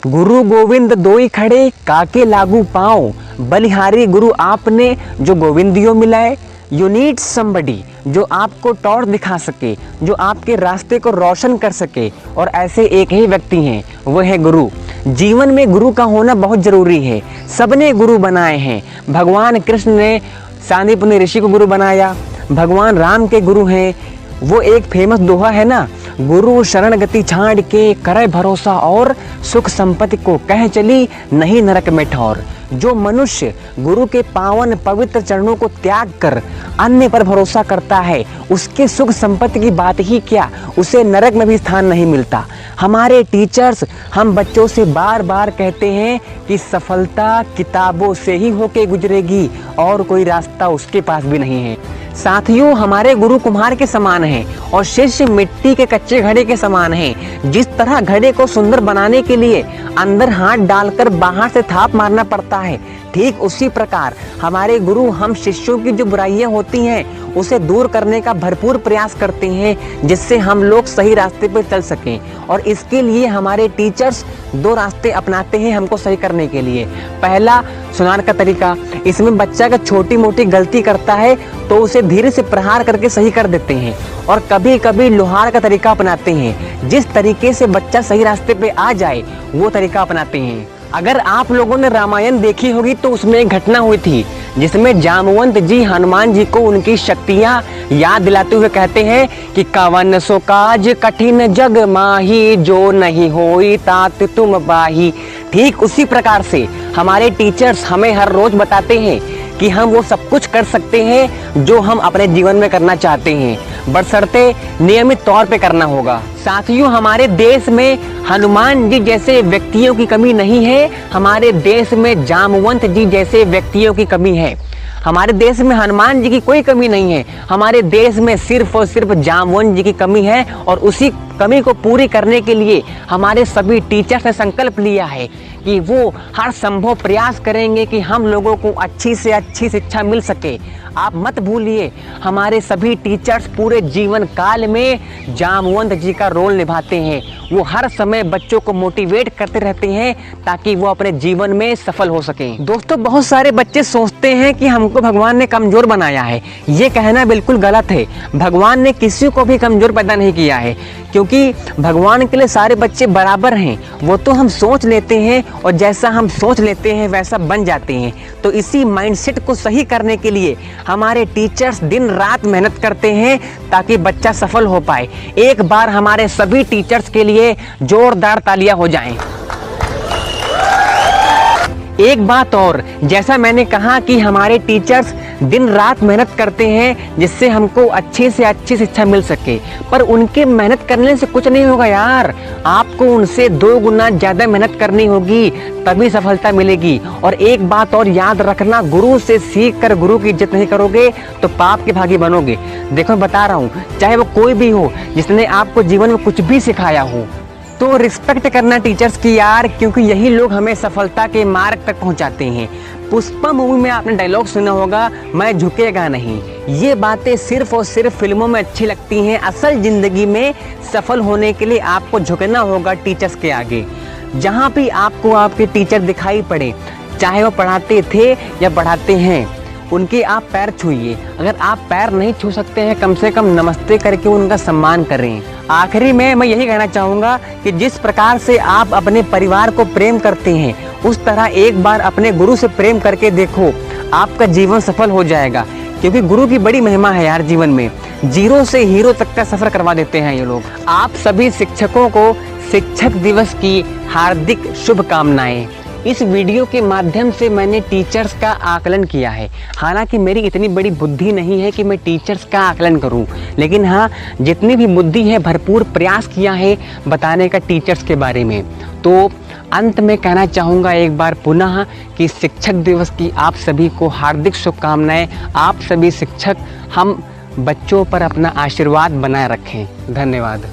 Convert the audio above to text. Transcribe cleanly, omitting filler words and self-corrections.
गुरु गोविंद दोई खड़े काके लागू पाओ, बलिहारी गुरु आपने जो गोविंदियों मिलाए। यू नीड समबडी जो आपको टॉर्च दिखा सके, जो आपके रास्ते को रोशन कर सके, और ऐसे एक ही व्यक्ति हैं, वो है गुरु। जीवन में गुरु का होना बहुत जरूरी है। सबने गुरु बनाए हैं। भगवान कृष्ण ने सांदीपनि ऋषि को गुरु बनाया, भगवान राम के गुरु हैं। वो एक फेमस दोहा है ना, गुरु शरण गति छाड़ के करे भरोसा और सुख संपत्ति को कह चली नहीं नरक में ठौर। जो मनुष्य गुरु के पावन पवित्र चरणों को त्याग कर अन्य पर भरोसा करता है, उसके सुख संपत्ति की बात ही क्या, उसे नरक में भी स्थान नहीं मिलता। हमारे टीचर्स हम बच्चों से बार बार कहते हैं कि सफलता किताबों से ही होके गुजरेगी और कोई रास्ता उसके पास भी नहीं है। साथियों, हमारे गुरु कुम्हार के समान हैं और शिष्य मिट्टी के कच्चे घड़े के समान हैं। जिस तरह घड़े को सुंदर बनाने के लिए अंदर हाथ डालकर बाहर से थाप मारना पड़ता है, ठीक उसी प्रकार हमारे गुरु हम शिष्यों की जो बुराइयां होती हैं उसे दूर करने का भरपूर प्रयास करते हैं, जिससे हम लोग सही रास्ते पर चल सकें। और इसके लिए हमारे टीचर्स दो रास्ते अपनाते हैं हमको सही करने के लिए। पहला, सुनार का तरीका। इसमें बच्चा अगर छोटी मोटी गलती करता है तो उसे धीरे से प्रहार करके सही कर देते हैं। और कभी कभी लोहार का तरीका अपनाते हैं, जिस तरीके से बच्चा सही रास्ते पे आ जाए वो तरीका अपनाते हैं। अगर आप लोगों ने रामायण देखी होगी तो उसमें एक घटना हुई थी जिसमें जामवंत जी हनुमान जी को उनकी शक्तियां याद दिलाते हुए कहते हैं कि कवन सो काज कठिन जग माही, जो नहीं होई तात तुम बाही। ठीक उसी प्रकार से हमारे टीचर्स हमें हर रोज बताते हैं कि हम वो सब कुछ कर सकते हैं जो हम अपने जीवन में करना चाहते हैं, बशर्ते नियमित तौर पे करना होगा। साथियों, हमारे देश में हनुमान जी जैसे व्यक्तियों की कमी नहीं है, हमारे देश में जामवंत जी जैसे व्यक्तियों की कमी है। हमारे देश में हनुमान जी की कोई कमी नहीं है, हमारे देश में सिर्फ और सिर्फ जामवंत जी की कमी है। और उसी कमी को पूरी करने के लिए हमारे सभी टीचर्स ने संकल्प लिया है कि वो हर संभव प्रयास करेंगे कि हम लोगों को अच्छी से अच्छी शिक्षा मिल सके। आप मत भूलिए, हमारे सभी टीचर्स पूरे जीवन काल में जामवंत जी का रोल निभाते हैं। वो हर समय बच्चों को मोटिवेट करते रहते हैं ताकि वो अपने जीवन में सफल हो सकें। दोस्तों, बहुत सारे बच्चे सोचते हैं कि हमको भगवान ने कमजोर बनाया है। ये कहना बिल्कुल गलत है। भगवान ने किसी को भी कमजोर पैदा नहीं किया है, क्योंकि भगवान के लिए सारे बच्चे बराबर हैं। वो तो हम सोच लेते हैं और जैसा हम सोच लेते हैं वैसा बन जाते हैं। तो इसी माइंडसेट को सही करने के लिए हमारे टीचर्स दिन रात मेहनत करते हैं ताकि बच्चा सफल हो पाए। एक बार हमारे सभी टीचर्स के लिए जोरदार तालियां हो जाएं। एक बात और, जैसा मैंने कहा कि हमारे टीचर्स दिन रात मेहनत करते हैं जिससे हमको अच्छी से अच्छी शिक्षा मिल सके, पर उनके मेहनत करने से कुछ नहीं होगा यार। आपको उनसे 2 गुना ज्यादा मेहनत करनी होगी, तभी सफलता मिलेगी। और एक बात और याद रखना, गुरु से सीख कर गुरु की इज्जत नहीं करोगे तो पाप के भागी बनोगे। देखो, बता रहा हूँ, चाहे वो कोई भी हो जिसने आपको जीवन में कुछ भी सिखाया हो, तो रिस्पेक्ट करना टीचर्स की यार, क्योंकि यही लोग हमें सफलता के मार्ग तक पहुंचाते हैं। पुष्पा मूवी में आपने डायलॉग सुना होगा, मैं झुकेगा नहीं। ये बातें सिर्फ और सिर्फ फिल्मों में अच्छी लगती हैं। असल जिंदगी में सफल होने के लिए आपको झुकना होगा टीचर्स के आगे। जहाँ भी आपको आपके टीचर दिखाई पड़े, चाहे वो पढ़ाते थे या पढ़ाते हैं, उनके आप पैर छूइए। अगर आप पैर नहीं छू सकते हैं, कम से कम नमस्ते करके उनका सम्मान करें। आखिरी में मैं यही कहना चाहूँगा कि जिस प्रकार से आप अपने परिवार को प्रेम करते हैं, उस तरह एक बार अपने गुरु से प्रेम करके देखो, आपका जीवन सफल हो जाएगा। क्योंकि गुरु की बड़ी महिमा है यार जीवन में। 0 से हीरो तक का सफर करवा देते हैं ये लोग। आप सभी शिक्षकों को शिक्षक दिवस की हार्दिक शुभकामनाएं। इस वीडियो के माध्यम से मैंने टीचर्स का आकलन किया है। हालांकि मेरी इतनी बड़ी बुद्धि नहीं है कि मैं टीचर्स का आकलन करूं, लेकिन हाँ, जितनी भी बुद्धि है भरपूर प्रयास किया है बताने का टीचर्स के बारे में। तो अंत में कहना चाहूँगा एक बार पुनः कि शिक्षक दिवस की आप सभी को हार्दिक शुभकामनाएं। आप सभी शिक्षक हम बच्चों पर अपना आशीर्वाद बनाए रखें। धन्यवाद।